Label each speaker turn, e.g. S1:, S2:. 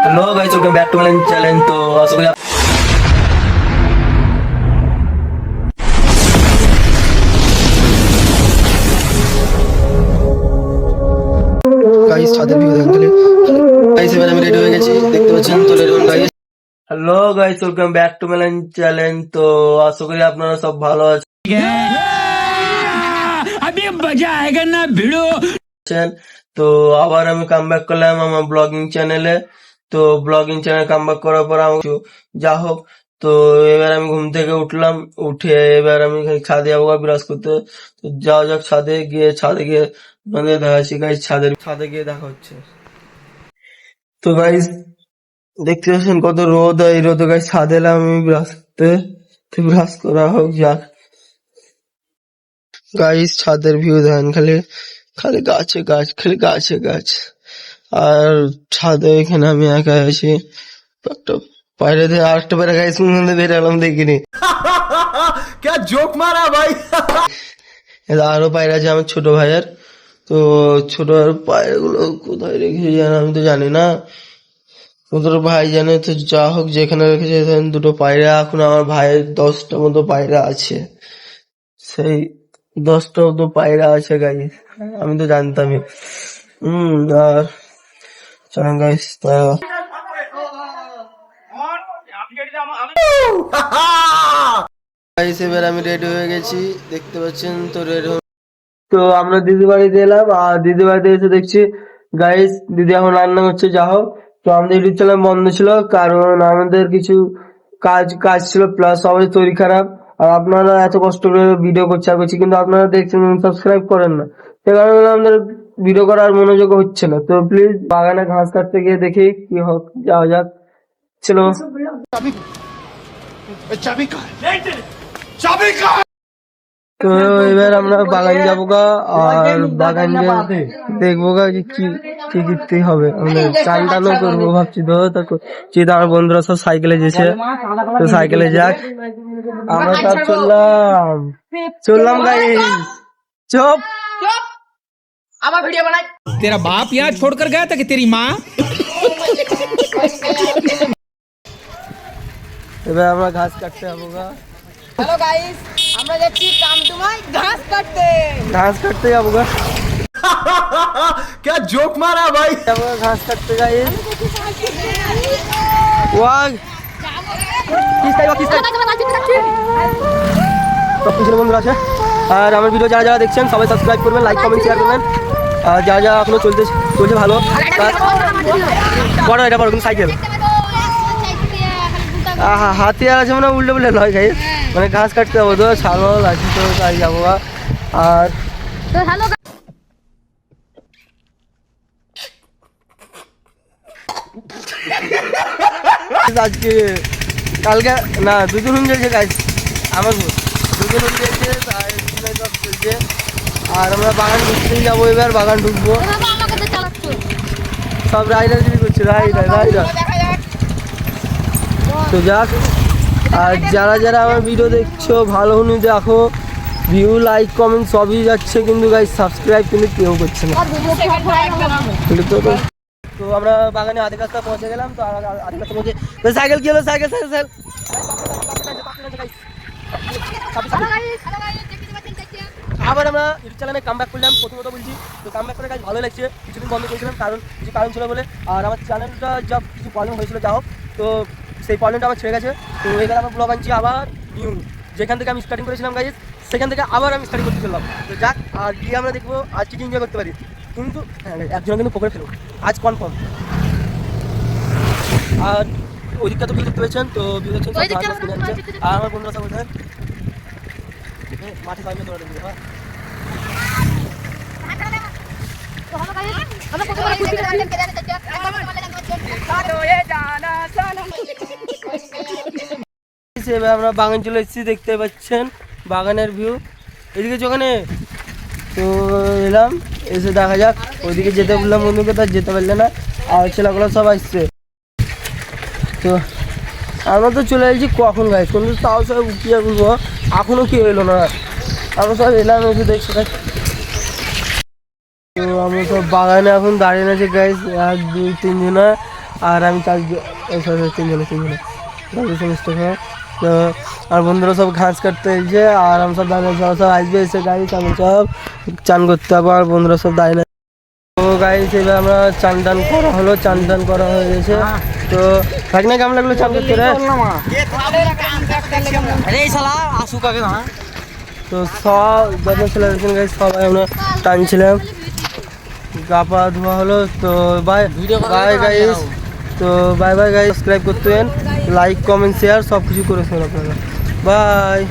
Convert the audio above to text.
S1: Hello guys, welcome back to my channel. तो आशा करी
S2: গাইস ছাদের ভিউ দেখেন খালি। গাইস এবার আমি রেডি হয়ে গেছি, দেখতে পাচ্ছেন তো রেডি হন guys.
S1: Hello guys, welcome back to my channel. तो आशा करी আপনারা সব ভালো
S3: अभी मजा आएगा ना भिड़ो।
S1: আছেন। তো আবার আমি কাম ব্যাক করলাম আমার ব্লগিং চ্যানেলে। তো ব্লগিং চ্যানেল কাম ব্যাক করার পর আমি যা হোক, তো এবার আমি ঘুম থেকে উঠলাম, উঠে এবার আমি ছাদে যাবো ব্রাশ করতে। তো যাওয়া যাক ছাদে গিয়ে আপনাদের দেখাচ্ছি গাইস। ছাদে গিয়ে দেখা হচ্ছে। তো গাইস দেখতে পাচ্ছেন কত রোদ, এই রোদে গাইস ছাদে এলাম আমি ব্রাশ করতে। তো ব্রাশ করা হোক যাক।
S2: গাইস ছাদের ভিউ দেখেন খালি, খালি গাছে গাছ, খালি গাছে গাছ। আর ছাদে এখানে আমি একা আছি। একটা বাইরে দিয়ে আরেকটা বাইরে গাইস বের এলাম দেখিনি।
S4: क्या जोक मारा भाई।
S2: এটা আরো পায়রা আছে আমার ছোট ভাইয়ের। তো ছোট ভাইয়ের পায়রাগুলো কোথায় রেখেছে জানো, আমি তো জানি না। ওদের ভাই জানে। তো যা হোক, যেখানে রেখেছে এখানে দুটো পায়রা। এখন আমার ভাইয়ের 10টা মতো পায়রা আছে। সেই 10টা মতো পায়রা আছে গাইস, আমি তো জানতামই। আর চলেন গাইস। গাইস এবার আমি রেডি হয়ে গেছি, দেখতে পাচ্ছেন তো রেডি।
S1: তো আমরা দিদি বাড়িতে এলাম, আর দিদি বাড়িতে এসে দেখছি গাইস দিদি এখন রান্না করছে। যা হোক, তো আমাদের ইউটিউব চ্যানেল বন্ধ ছিল কারণ আমাদের কিছু কাজ ছিল, প্লাস সবাই শরীর খারাপ। আর আপনারা এত কষ্ট করে ভিডিও করছি কিন্তু আপনারা দেখছেন সাবস্ক্রাইব করেন না, সে কারণে আমাদের ভিডিও করার মনোযোগ হচ্ছে না। তো প্লিজ বাগানে ঘাস কাটতে গিয়ে দেখি কি হোক, যাওয়া যাক। চলো। তো এবার আমরা বাগান যাবো গা, আর বাগান দেখবো গা যে কি কি কিনতে হবে। আমরা চান টানও করবো ভাবছি। তো যেহেতু আমার বন্ধুরা সব সাইকেলে যেছে, তো সাইকেলে যাক। আমরা সব চললাম গাইস। চুপ।
S3: तेरा बाप यहाँ छोड़कर गया था कि तेरी माँ।
S1: এবার আমরা ঘাস কাটতে যাবো গা।
S5: হ্যালো গাইস, আমরা যাচ্ছি কামটুমায় ঘাস কাটতে
S1: যাবো গা।
S4: क्या जोक मारा भाई।
S1: যাবো গা ঘাস কাটতে গাইস। ওয়াগ সব কিছু বন্ধুরা আছে। আর আমার ভিডিও যারা যারা দেখছেন সবাই সাবস্ক্রাইব করবেন, লাইক কমেন্ট শেয়ার করবেন। আর যা যা এখনো চলছে ভালো। বড় এটা বড় কিন্তু সাইকেল হাতি আর আছে মানে উল্টে বলে নয় গাইস, মানে ঘাস কাটতে যাবো। তো ছাড়ো লাগছে, তো তাই যাবো। আর আজকে কালকে না দুজন চলছে গাইস, আমার দুজন চলছে, সব চলছে। আর আমরা বাগান ঢুকতেই যাবো, এবার বাগান ঢুকবো। সব রাইডার করছে, রাইডার। তো যাক, আর যারা যারা আমার ভিডিও দেখছো ভালো হনি দেখো, ভিউ লাইক কমেন্ট সবই যাচ্ছে, কিন্তু গাইস সাবস্ক্রাইব কিন্তু কেউ করছে না। তো আমরা বাগানে আধে কাজটা পৌঁছে গেলাম। তো আধে কাজটা পৌঁছে সাইকেল কি হলো, সাইকেল আবার আমরা ইউটিউব চ্যানেলে কাম ব্যাক করলাম। প্রথমত বলছি, তো কাম ব্যাক করে কাজ ভালো লাগছে। কিছুদিন বন্ধ করেছিলাম কিছু কারণ ছিল বলে। আর আমার চ্যানেলটা যা কিছু প্রবলেম হয়েছিল, যা হোক, তো সেই প্রবলেমটা আমার ছেড়ে গেছে। তো এবার আমার ব্লগ আনছি আবার নিউ, যেখান থেকে আমি স্টার্টিং করেছিলাম গাইজ, সেখান থেকে আবার আমি স্টার্টিং করতে চললাম। তো যাক, আর গিয়ে আমরা দেখবো আজ কি এনজয় করতে পারি। কিন্তু একজন কিন্তু পকেটে ফেলবো আজ কনফার্ম। আর ওই দিকটা তো ভিউ দেখতে পেয়েছেন, তো ভিউ দেখছেন। আর আমার বন্ধুরা সব বলছেন মাঠে পাইলে দৌড়াতে দিবে। এবার আমরা বাগান চলে এসেছি, দেখতে পাচ্ছেন বাগানের ভিউ। এদিকে ওখানে তো এলাম, এসে দেখা যাক। ওইদিকে যেতে বললাম বন্ধুকে, তার যেতে পারলে না। আর ছেলেগুলো সব আসছে। তো আমরা তো চলে এসেছি কখন গাইস, কিন্তু তাও সব কি বলবো, এখনো কি হইলো না। আমরা সব এলাম, এসে দেখছি। তো আমরা তো বাগানে এখন দাঁড়িয়ে আছি গাইস, 1 2 3 জনা।
S2: আর আমি তিনজনে সেমিস্টার হ্যাঁ। তো আর বন্ধুরা সব ঘাস কাটতে এসেছে আর আমি সব দাঁড়িয়ে সব আসবে এসে গাড়ি আমি সব চান করতে হবে আর বন্ধুরা সব দাঁড়িয়ে। তো গাইস এবার আমরা চান টান করা হলো, চান টান করা হয়ে গেছে। তো থাক না কেমন লাগলো চান করতে রে? তো সব যত ছেলে গাইস সবাই আমরা টানছিলাম, গা পা ধোয়া হলো। তো বাই বাই গাইস, তো বাই বাই গাইস, সাবস্ক্রাইব করতেন, লাইক কমেন্ট শেয়ার সব কিছু করেছেন আপনারা। বাই।